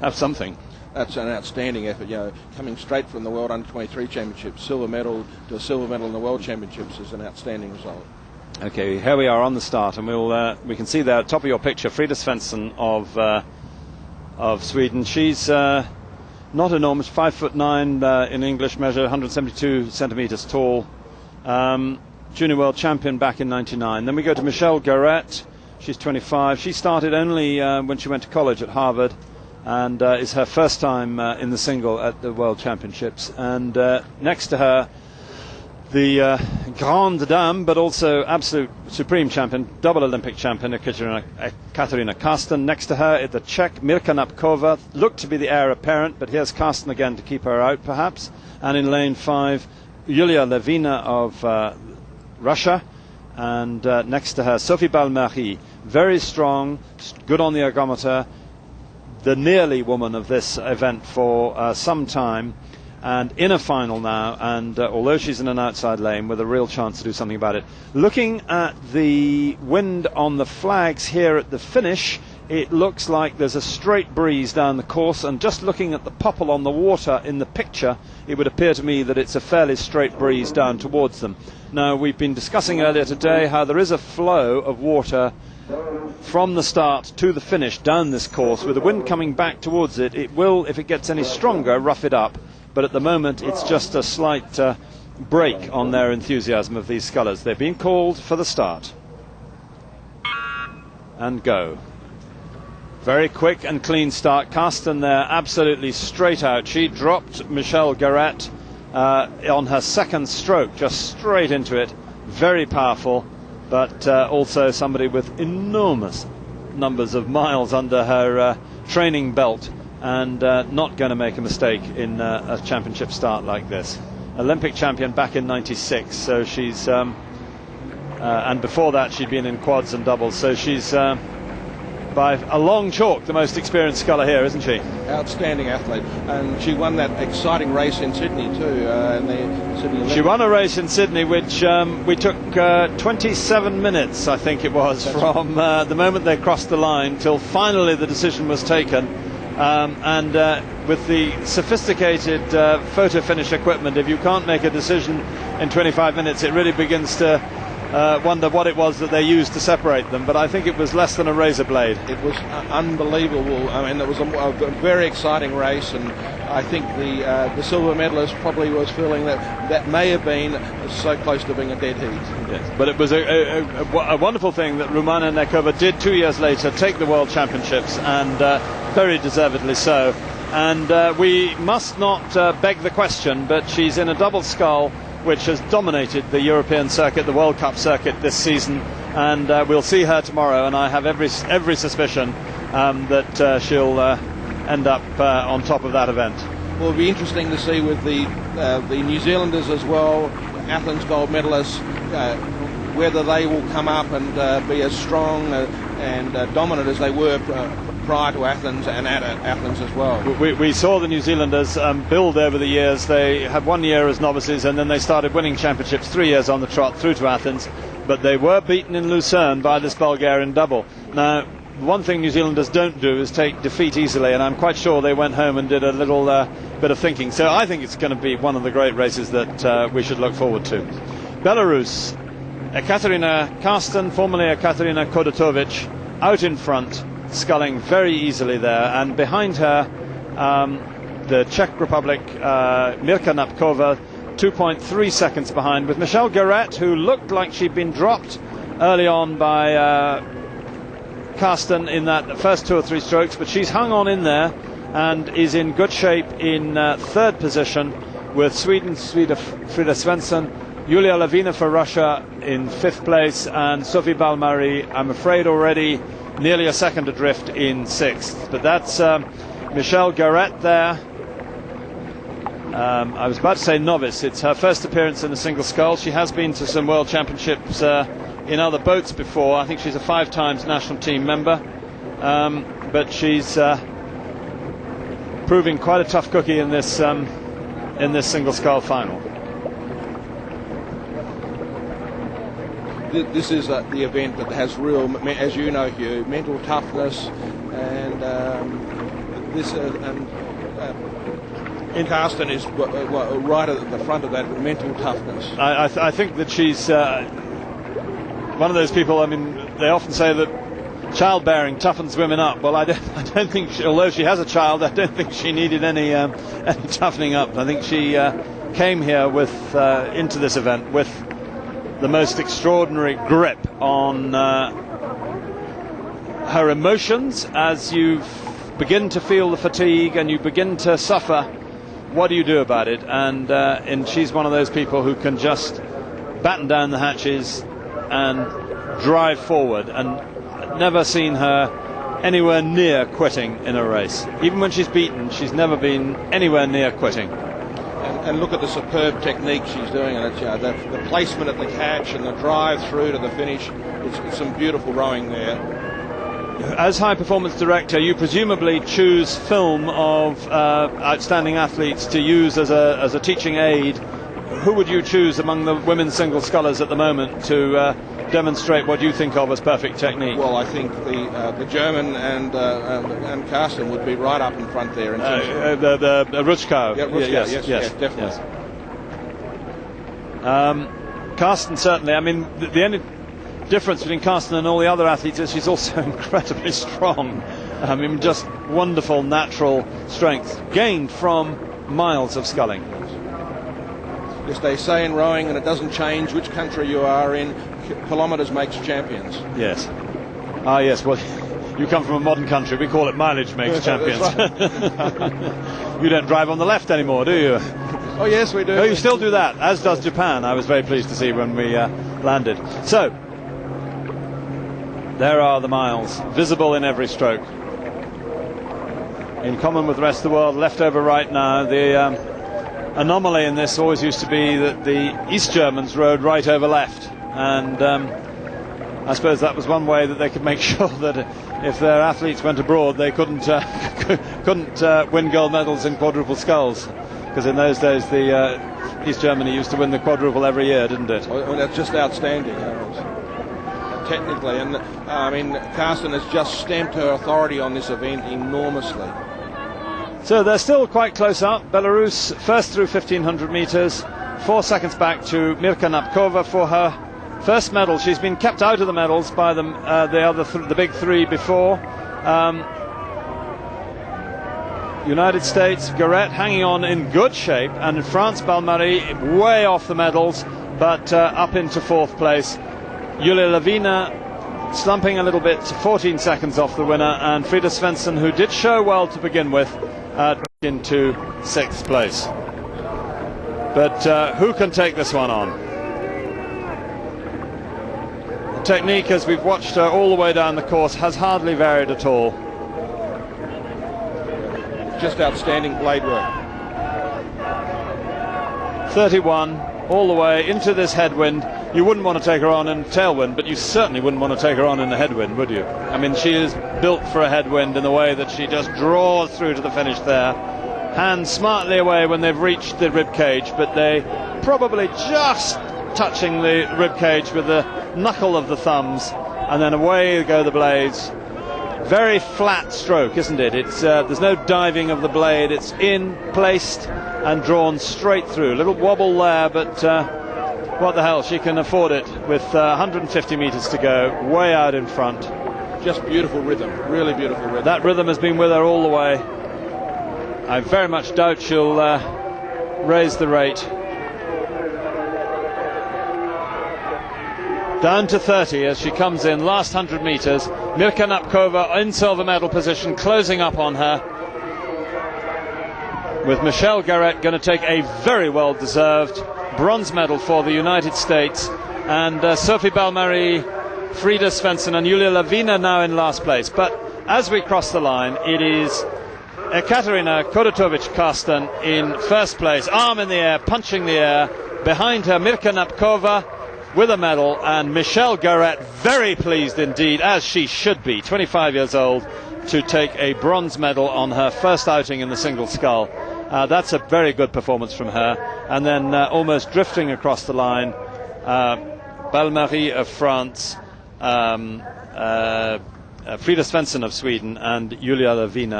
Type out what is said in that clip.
have something. That's an outstanding effort, coming straight from the World Under-23 Championship, silver medal to a silver medal in the World Championships is an outstanding result. Okay, here we are on the start, and we can see there at the top of your picture Frida Svensson of Sweden. She's not enormous, 5'9" in English measure, 172 centimeters tall. Junior world champion back in '99. Then we go to Michelle Garrett. She's 25. She started only when she went to college at Harvard, and is her first time in the single at the World Championships. And next to her, the grande dame, but also absolute supreme champion, double Olympic champion, Katarina Karsten. Next to her, the Czech Mirka Napkova, looked to be the heir apparent, but here's Karsten again to keep her out, perhaps. And in lane 5, Yulia Levina of Russia, and next to her, Sophie Balmery, very strong, good on the ergometer, the nearly woman of this event for some time, and in a final now, and although she's in an outside lane, with a real chance to do something about it. Looking at the wind on the flags here at the finish, it looks like there's a straight breeze down the course, and just looking at the popple on the water in the picture, it would appear to me that it's a fairly straight breeze down towards them. Now, we've been discussing earlier today how there is a flow of water from the start to the finish down this course. With the wind coming back towards it, it will, if it gets any stronger, rough it up. But at the moment, it's just a slight break on their enthusiasm of these scullers. They've been called for the start. And go. Very quick and clean start. Karsten there, absolutely straight out. She dropped Michelle Garrett on her second stroke, just straight into it. Very powerful, but also somebody with enormous numbers of miles under her training belt, and not going to make a mistake in a championship start like this. Olympic champion back in '96, so she's and before that she'd been in quads and doubles, so she's by a long chalk the most experienced sculler here, isn't she? Outstanding athlete, and she won that exciting race in Sydney too. In the Sydney Olympics. She won a race in Sydney which we took 27 minutes, I think it was. That's from the moment they crossed the line till finally the decision was taken. And with the sophisticated photo finish equipment, if you can't make a decision in 25 minutes, it really begins to wonder what it was that they used to separate them. But I think it was less than a razor blade. It was unbelievable. I mean, it was a very exciting race, and I think the silver medalist probably was feeling that may have been so close to being a dead heat. Yes, but it was a wonderful thing that Rumana Nekova did 2 years later, take the World Championships, and very deservedly so. And we must not beg the question, but she's in a double scull which has dominated the European circuit, the World Cup circuit this season, and we'll see her tomorrow, and I have every suspicion that she'll end up on top of that event. Well, it'll be interesting to see with the New Zealanders as well, Athens gold medalists, whether they will come up and be as strong and dominant as they were prior to Athens and at Athens as well. We saw the New Zealanders build over the years. They had 1 year as novices, and then they started winning championships 3 years on the trot through to Athens, but they were beaten in Lucerne by this Bulgarian double. Now, one thing New Zealanders don't do is take defeat easily, and I'm quite sure they went home and did a little bit of thinking. So I think it's going to be one of the great races that we should look forward to. Belarus, Ekaterina Karsten, formerly Ekaterina Kodatovic, out in front, sculling very easily there, and behind her the Czech Republic, Mirka Napkova, 2.3 seconds behind, with Michelle Garrett, who looked like she'd been dropped early on by Karsten in that first 2 or 3 strokes, but she's hung on in there and is in good shape in third position, with Sweden's Frida Svensson, Yulia Levina for Russia in 5th place, and Sophie Balmery, I'm afraid, already nearly a second adrift in 6th. But that's Michelle Garrett there. I was about to say novice. It's her first appearance in a single scull. She has been to some World Championships in other boats before. I think she's a 5 times national team member, but she's proving quite a tough cookie in this single scull final. This is the event that has real, as you know, Hugh, mental toughness, and this and Carsten is right at the front of that mental toughness. I think that she's one of those people. I mean, they often say that childbearing toughens women up. Well, I don't think although she has a child, I don't think she needed any toughening up. I think she came here with into this event with the most extraordinary grip on her emotions. As you begin to feel the fatigue and you begin to suffer, what do you do about it? And she's one of those people who can just batten down the hatches and drive forward, and never seen her anywhere near quitting in a race. Even when she's beaten, she's never been anywhere near quitting. And look at the superb technique she's doing, and the placement at the catch and the drive through to the finish. It's some beautiful rowing there. As high performance director, you presumably choose film of outstanding athletes to use as a teaching aid. Who would you choose among the women's single scullers at the moment to demonstrate what you think of as perfect technique? Well, I think the German and Carsten would be right up in front there. The Rutschkau. Yeah, Rutschkau, yes, definitely. Yes. Carsten certainly. I mean, the only difference between Carsten and all the other athletes is she's also incredibly strong. I mean, just wonderful natural strength gained from miles of sculling. As they say in rowing, and it doesn't change which country you are in, kilometres makes champions. Yes. Ah, yes. Well, you come from a modern country. We call it mileage makes champions. You don't drive on the left anymore, do you? Oh, yes, we do. Oh, you still do that, as does Japan. I was very pleased to see when we landed. So, there are the miles, visible in every stroke. In common with the rest of the world, left over right now. The anomaly in this always used to be that the East Germans rode right over left, and I suppose that was one way that they could make sure that if their athletes went abroad, they couldn't win gold medals in quadruple sculls, because in those days the East Germany used to win the quadruple every year, didn't it? Well, that's just outstanding, technically, and I mean, Carsten has just stamped her authority on this event enormously. So they're still quite close up. Belarus first through 1500 metres, 4 seconds back to Mirka Napkova for her first medal. She's been kept out of the medals by the big three before. United States, Garrett hanging on in good shape, and France, Balmary way off the medals, but up into fourth place. Julia Lavina slumping a little bit, 14 seconds off the winner, and Frida Svensson, who did show well to begin with, into sixth place. But who can take this one on? The technique, as we've watched her all the way down the course, has hardly varied at all. Just outstanding blade work. 31 all the way into this headwind. You wouldn't want to take her on in tailwind, but you certainly wouldn't want to take her on in the headwind, would you? I mean, she is built for a headwind in the way that she just draws through to the finish there. Hands smartly away when they've reached the rib cage, but they probably just touching the rib cage with the knuckle of the thumbs, and then away go the blades. Very flat stroke, isn't it? It's there's no diving of the blade. It's in, placed, and drawn straight through. A little wobble there, but what the hell, she can afford it with 150 metres to go, way out in front. Just beautiful rhythm, really beautiful rhythm. That rhythm has been with her all the way. I very much doubt she'll raise the rate. Down to 30 as she comes in, last 100 metres. Mirka Napkova in silver medal position, closing up on her, with Michelle Garrett going to take a very well-deserved bronze medal for the United States, and Sophie Balmary, Frida Svensson and Julia Lavina now in last place. But as we cross the line, it is Ekaterina Kodotovic-Karsten in first place, arm in the air, punching the air. Behind her, Mirka Napkova with a medal, and Michelle Garrett very pleased indeed, as she should be, 25 years old, to take a bronze medal on her first outing in the single scull. That's a very good performance from her. And then almost drifting across the line, Balmary of France, Frida Svensson of Sweden, and Julia Lavina